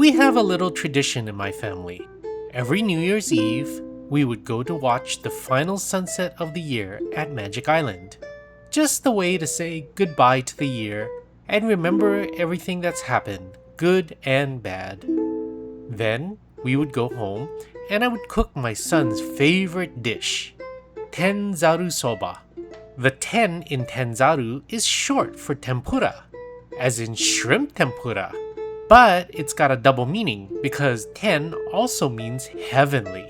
We have a little tradition in my family. Every New Year's Eve, we would go to watch the final sunset of the year at Magic Island. Just a way to say goodbye to the year and remember everything that's happened, good and bad. Then, we would go home and I would cook my son's favorite dish, Tenzaru Soba. The ten in Tenzaru is short for tempura, as in shrimp tempura. But it's got a double meaning because ten also means heavenly.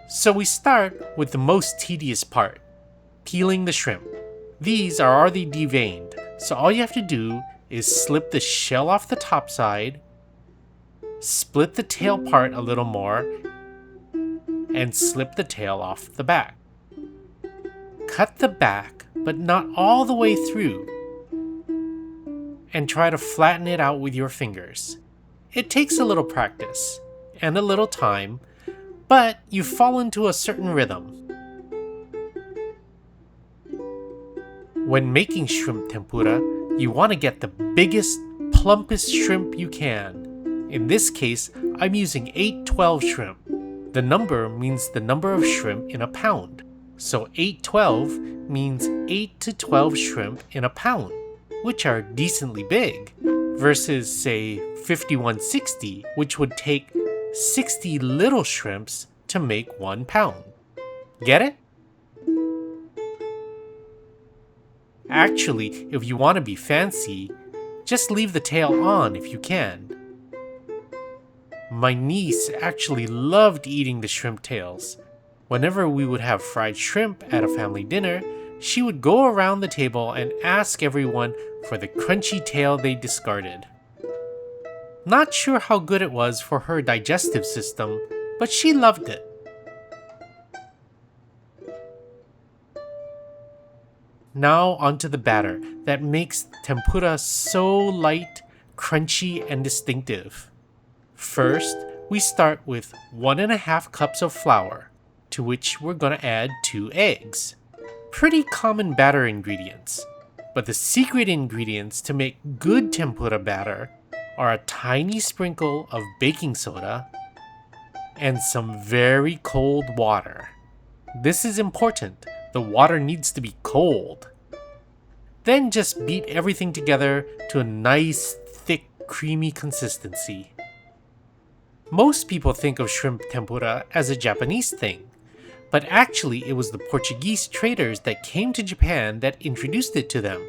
So we start with the most tedious part, peeling the shrimp. These are already deveined, so all you have to do is slip the shell off the top side, split the tail part a little more, and slip the tail off the back. Cut the back, but not all the way through, and try to flatten it out with your fingers. It takes a little practice and a little time, but you fall into a certain rhythm. When making shrimp tempura, you want to get the biggest, plumpest shrimp you can. In this case, I'm using 812 shrimp. The number means the number of shrimp in a pound. So 812 means 8 to 12 shrimp in a pound, which are decently big, versus say 5160, which would take 60 little shrimps to make 1 pound. Get it? Actually, if you want to be fancy, just leave the tail on if you can. My niece actually loved eating the shrimp tails. Whenever we would have fried shrimp at a family dinner, she would go around the table and ask everyone for the crunchy tail they discarded. Not sure how good it was for her digestive system, but she loved it. Now onto the batter that makes tempura so light, crunchy, and distinctive. First, we start with 1.5 cups of flour, to which we're gonna add 2 eggs. Pretty common batter ingredients, but the secret ingredients to make good tempura batter are a tiny sprinkle of baking soda and some very cold water. This is important. The water needs to be cold. Then just beat everything together to a nice, thick, creamy consistency. Most people think of shrimp tempura as a Japanese thing, but actually it was the Portuguese traders that came to Japan that introduced it to them.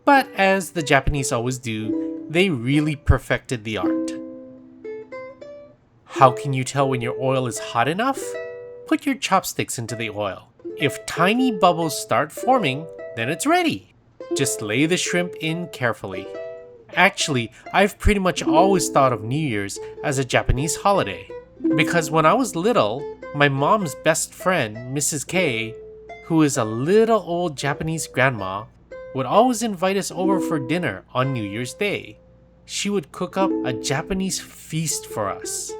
But as the Japanese always do, they really perfected the art. How can you tell when your oil is hot enough? Put your chopsticks into the oil. If tiny bubbles start forming, then it's ready. Just lay the shrimp in carefully. Actually, I've pretty much always thought of New Year's as a Japanese holiday. Because when I was little, my mom's best friend, Mrs. K, who is a little old Japanese grandma, would always invite us over for dinner on New Year's Day. She would cook up a Japanese feast for us,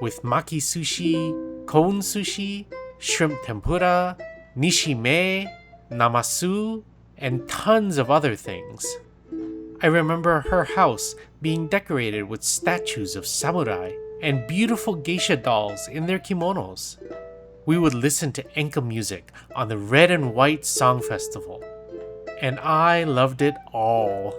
with maki sushi, cone sushi, shrimp tempura, nishime, namasu, and tons of other things. I remember her house being decorated with statues of samurai and beautiful geisha dolls in their kimonos. We would listen to enka music on the Red and White Song Festival, and I loved it all.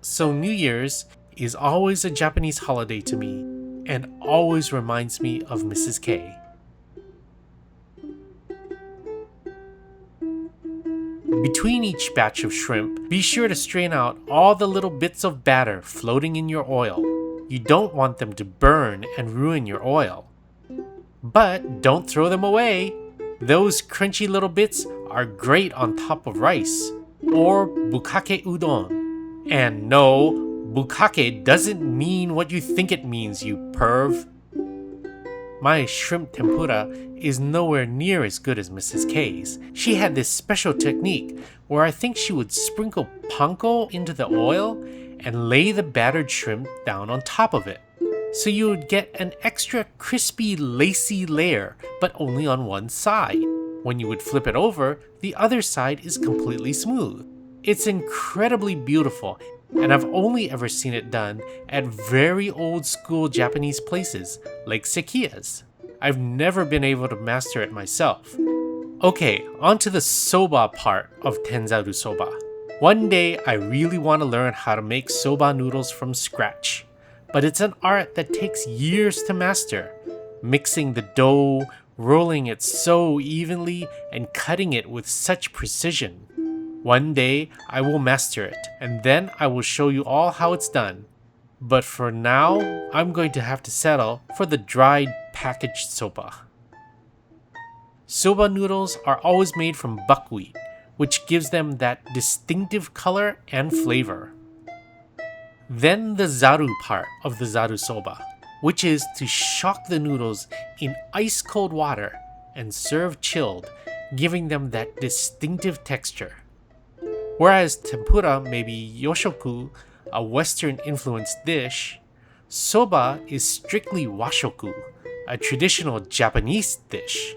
So New Year's is always a Japanese holiday to me and always reminds me of Mrs. K. Between each batch of shrimp, be sure to strain out all the little bits of batter floating in your oil. You don't want them to burn and ruin your oil. But don't throw them away. Those crunchy little bits are great on top of rice or bukkake udon. And no, bukkake doesn't mean what you think it means, you perv. My shrimp tempura is nowhere near as good as Mrs. K's. She had this special technique where I think she would sprinkle panko into the oil and lay the battered shrimp down on top of it. So you would get an extra crispy, lacy layer, but only on one side. When you would flip it over, the other side is completely smooth. It's incredibly beautiful and I've only ever seen it done at very old school Japanese places like Sekiya's. I've never been able to master it myself. Okay, on to the soba part of Tenzaru Soba. One day I really want to learn how to make soba noodles from scratch, but it's an art that takes years to master. Mixing the dough, rolling it so evenly, and cutting it with such precision. One day I will master it, and then I will show you all how it's done. But for now, I'm going to have to settle for the dried packaged soba. Soba noodles are always made from buckwheat, which gives them that distinctive color and flavor. Then the zaru part of the zaru soba, which is to shock the noodles in ice cold water and serve chilled, giving them that distinctive texture. Whereas tempura may be yoshoku, a Western influenced dish, soba is strictly washoku, a traditional Japanese dish.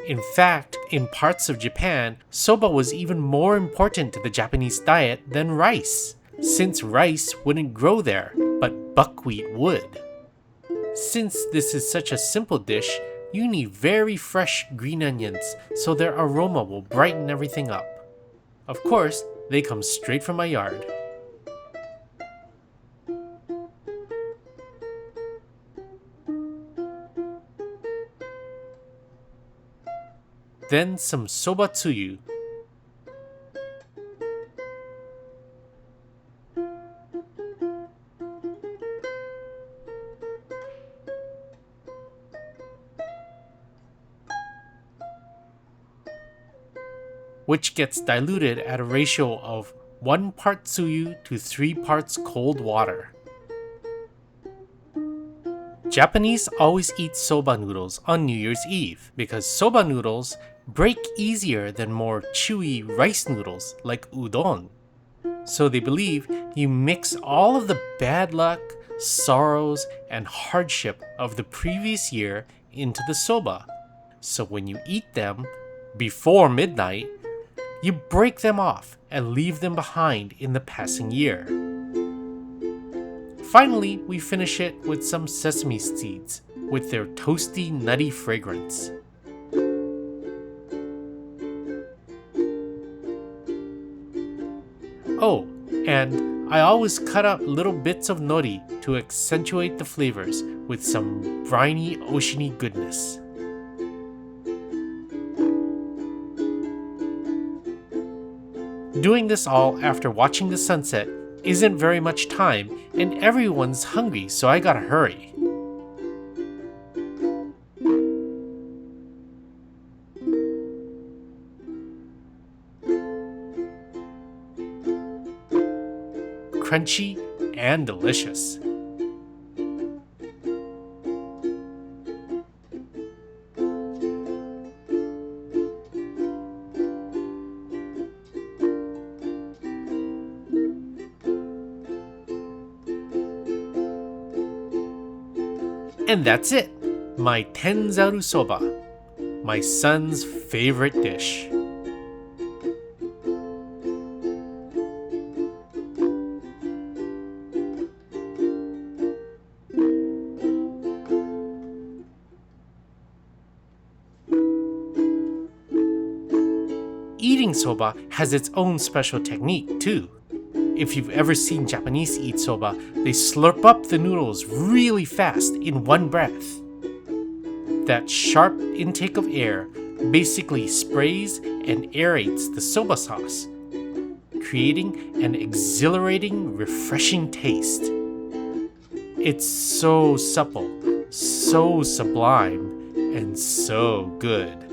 In fact, in parts of Japan, soba was even more important to the Japanese diet than rice, since rice wouldn't grow there, but buckwheat would. Since this is such a simple dish, you need very fresh green onions so their aroma will brighten everything up. Of course, they come straight from my yard. Then some soba tsuyu. Which gets diluted at a ratio of 1 part tsuyu to 3 parts cold water. Japanese always eat soba noodles on New Year's Eve because soba noodles break easier than more chewy rice noodles like udon. So they believe you mix all of the bad luck, sorrows, and hardship of the previous year into the soba. So when you eat them before midnight, you break them off and leave them behind in the passing year. Finally, we finish it with some sesame seeds with their toasty, nutty fragrance. Oh, and I always cut up little bits of nori to accentuate the flavors with some briny, oceany goodness. Doing this all after watching the sunset isn't very much time, and everyone's hungry, so I gotta hurry. Crunchy and delicious. And that's it, my Tenzaru Soba, my son's favorite dish. Eating soba has its own special technique too. If you've ever seen Japanese eat soba, they slurp up the noodles really fast in one breath. That sharp intake of air basically sprays and aerates the soba sauce, creating an exhilarating, refreshing taste. It's so supple, so sublime, and so good.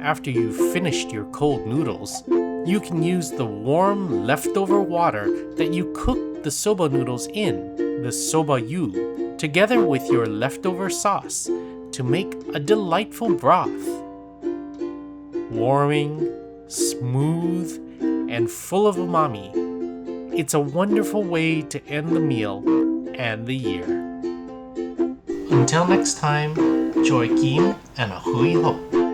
After you've finished your cold noodles, you can use the warm leftover water that you cooked the soba noodles in, the soba-yu, together with your leftover sauce to make a delightful broth. Warming, smooth, and full of umami, It's a wonderful way to end the meal and the year. Until next time, Joy Kim and a hui ho.